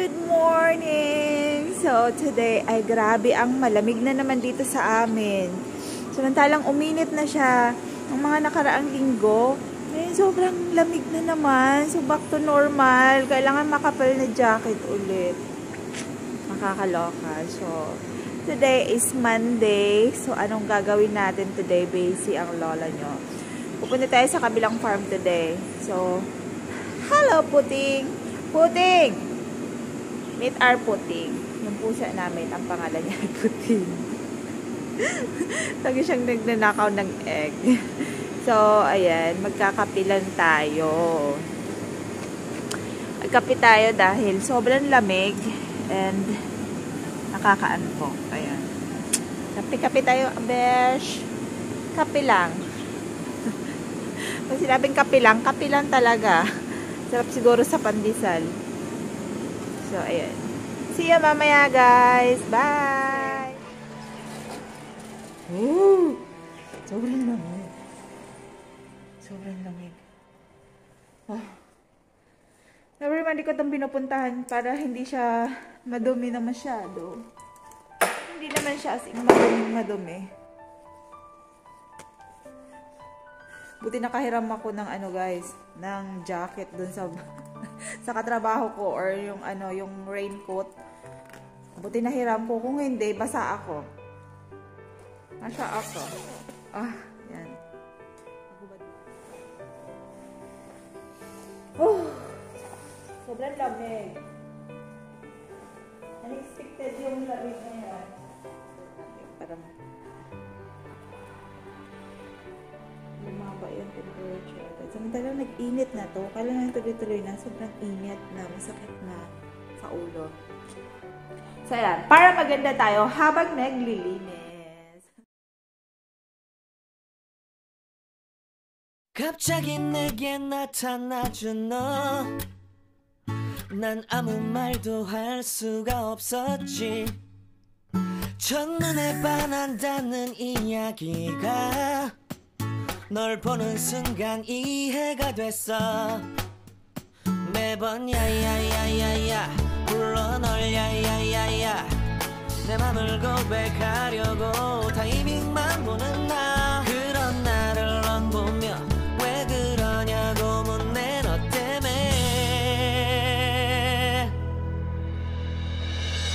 Good morning! So, today ay grabe ang malamig na naman dito sa amin. Samantalang uminit na siya ng mga nakaraang linggo. Ngayon, sobrang lamig na naman. So, back to normal. Kailangan makapal na jacket ulit. Makakaloka. So, today is Monday. So, anong gagawin natin today, Basie, ang lola nyo? Pupunta tayo sa kabilang farm today. So, hello, Puting! Puting! Meet our Puting. Yung pusa namin, ang pangalan niya ay Puting. Lagi siyang nagnanakaw ng egg. So, ayan, magkakapilan tayo. Magkapi tayo dahil sobrang lamig and nakakaantok. Ayan. Kapi-kapi tayo, besh. Kapi lang. Pag sinabing kapi lang talaga. Sarap siguro sa pandesal. So, ayan. See you mamaya, guys. Bye! Ooh! Sobrang lamig. Sobrang lamig. Oh. Never mind, di ko itong pinupuntahan para hindi siya madumi na masyado. Hindi naman siya as in madumi. Buti nakahiram ako ng guys, ng jacket dun sa sa katrabaho ko or yung yung raincoat. Buti nahiram ko, kung hindi basa ako. Nasa ako. Ah, yan. Oh, sobrang lamig. Unexpected yung lamig na yan. Parang lumaba yung temperature. Samantalang nag-init na to. Kala na tuloy-tuloy na. Sobrang init na. Masakit na sa ulo. So, ayan. Para maganda tayo habang naglilinis. 갑자기 내게 나타나준 너. 난 아무 말도 할 수가 없었지. 첫눈에 반한다는 이야기가 널 보는 순간 이해가 됐어. 매번 야야야야야 불러 널 야야야야 내 맘을 고백하려고 타이밍만 보는 나. 그런 나를 넌 보며 왜 그러냐고 묻네 너 때문에.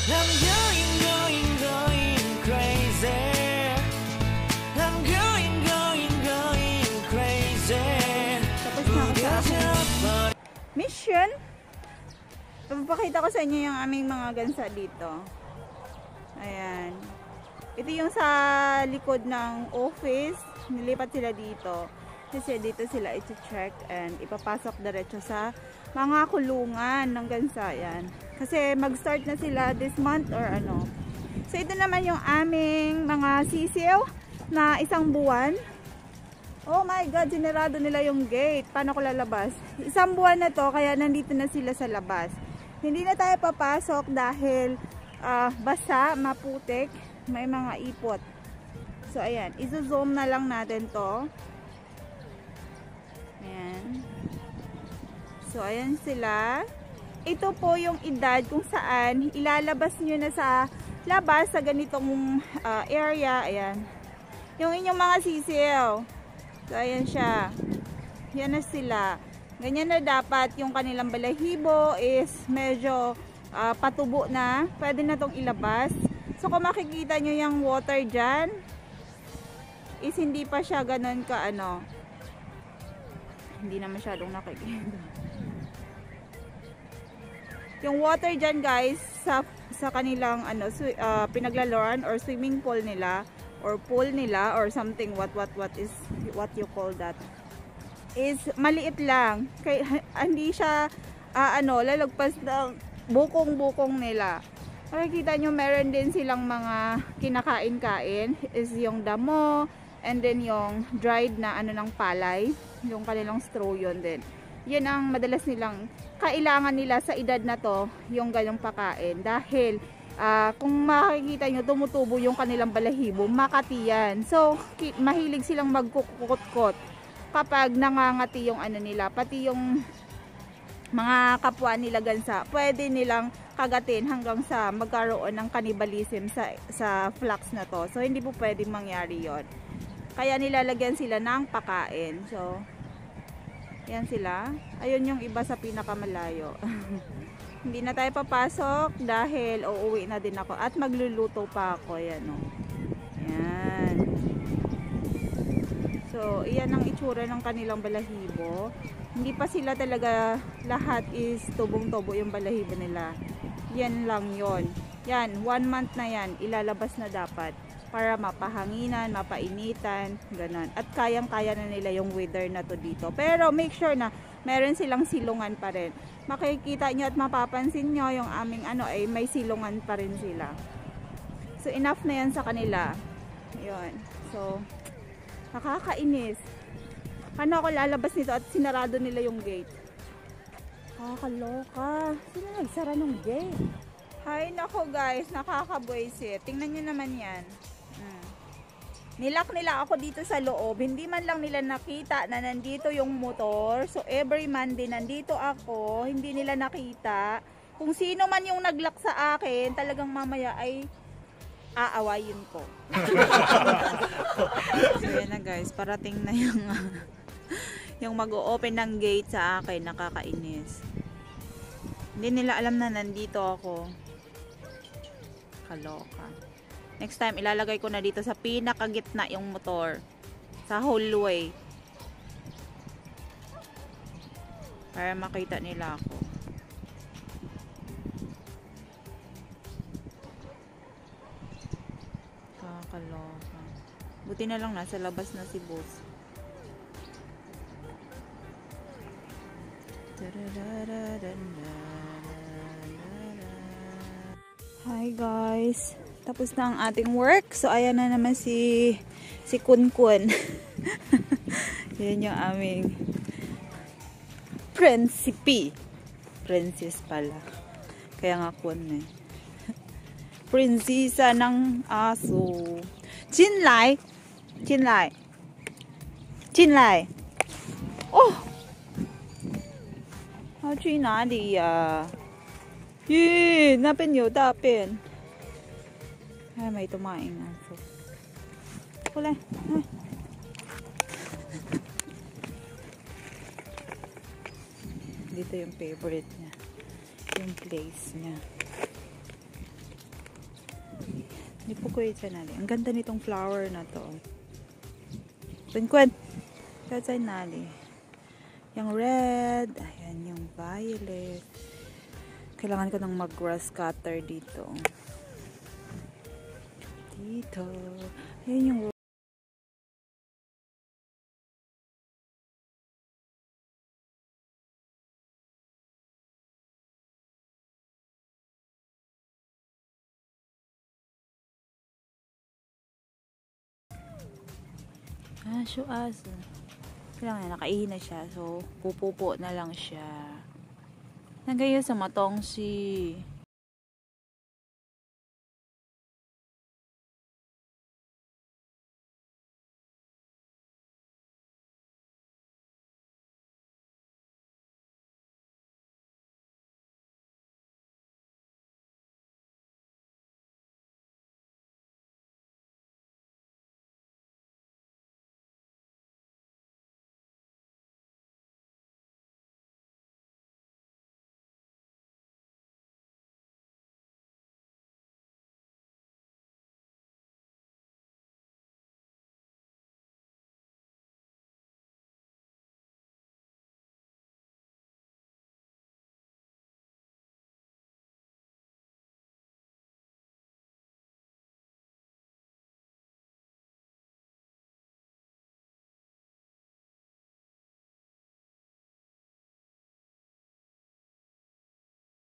I'm going crazy. I'm going crazy. Mission? Papakita ko sa inyo yung aming mga gansa dito. Ayan. Ito yung sa likod ng office. Nilipat sila dito. Kasi dito sila iti-check and ipapasok diretso sa mga kulungan ng gansa. Ayan. Kasi mag-start na sila this month or ano. So ito naman yung aming mga sisiw na 1 buwan. Oh my God, sinarado nila yung gate. Paano ko lalabas? 1 buwan na to, kaya nandito na sila sa labas. Hindi na tayo papasok dahil basa, maputik, may mga ipot. So, ayan. Izo-zoom na lang natin to. Ayan. So, ayan sila. Ito po yung edad kung saan ilalabas nyo na sa labas sa ganitong area. Ayan. Yung inyong mga sisiw. So, ayan siya. Yan na sila. Ganyan na dapat yung kanilang balahibo is medyo patubo na. Pwede na itong ilabas. So, kung makikita nyo yung water dyan, is hindi pa siya ganun ka hindi na masyadong nakikita. Yung water dyan guys, sa kanilang pinaglalaroan or swimming pool nila, or pool nila or something what you call that is maliit lang kaya hindi siya lalagpas ng bukong nila. Makikita nyo meron din silang mga kinakain-kain is yung damo and then yung dried na ng palay, yung kanilang straw. Yun din, yan ang madalas nilang kailangan nila sa edad na to, yung ganyang pakain dahil kung makikita nyo, tumutubo yung kanilang balahibo, makatiyan. So, mahilig silang magkukot-kot kapag nangangati yung nila. Pati yung mga kapwa nila gansa, pwede nilang kagatin hanggang sa magkaroon ng cannibalism sa flocks na to. So, hindi po pwedeng mangyari yon. Kaya nilalagyan sila ng pakain. So, yan sila. Ayun yung iba sa pinakamalayo. Hindi na tayo papasok dahil uuwi na din ako. At magluluto pa ako. Yan o. Yan. So, iyan ang itsura ng kanilang balahibo. Hindi pa sila talaga lahat is tubong-tubo yung balahibo nila. Yan lang yon. Yan, 1 month na yan. Ilalabas na dapat para mapahanginan, mapainitan, ganun. At kayang-kaya na nila yung weather na to dito. Pero make sure na meron silang silungan pa rin. Makikita nyo at mapapansin nyo yung aming ay may silungan pa rin sila. So enough na yan sa kanila. Yun. So, nakakainis. Paano ako lalabas nito at sinarado nila yung gate? Nakakaloka. Sino nagsara ng gate? Hay nako guys, nakakabwisit. Tingnan nyo naman yan. Nilak nila ako dito sa loob. Hindi man lang nila nakita na nandito yung motor. So every Monday nandito ako. Hindi nila nakita. Kung sino man yung naglock sa akin, talagang mamaya ay aawayin ko. So yan na guys, parating na yung yung mag-o-open ng gate sa akin. Nakakainis. Hindi nila alam na nandito ako. Kaloka. Next time, ilalagay ko na dito sa pinakagitna yung motor. Sa hallway. Para makita nila ako. Kakaloka. Buti na lang nasa labas na si boss. Hi guys. Tapos na ang ating work. So, ayan na naman si Kunkun. Yan yung aming prinsipi. Princess pala. Kaya nga Kun eh. Prinsesa ng aso. Jinlai. Jinlai. Jinlai. Oh! 要去哪里呀？咦，那边有大便。Ay, may tumaing aso. Kulay. Ay. Dito yung favorite niya. Yung place niya. Hindi po ko itanali. Ang ganda nitong flower na to. Kunkun. Itanali. Yung red. Ayan yung violet. Kailangan ko ng mag-grass cutter dito. Dito. Ayan yung aso. Kailangan nakaihi na siya. So, pupupo na lang siya. Nagayo sa matong si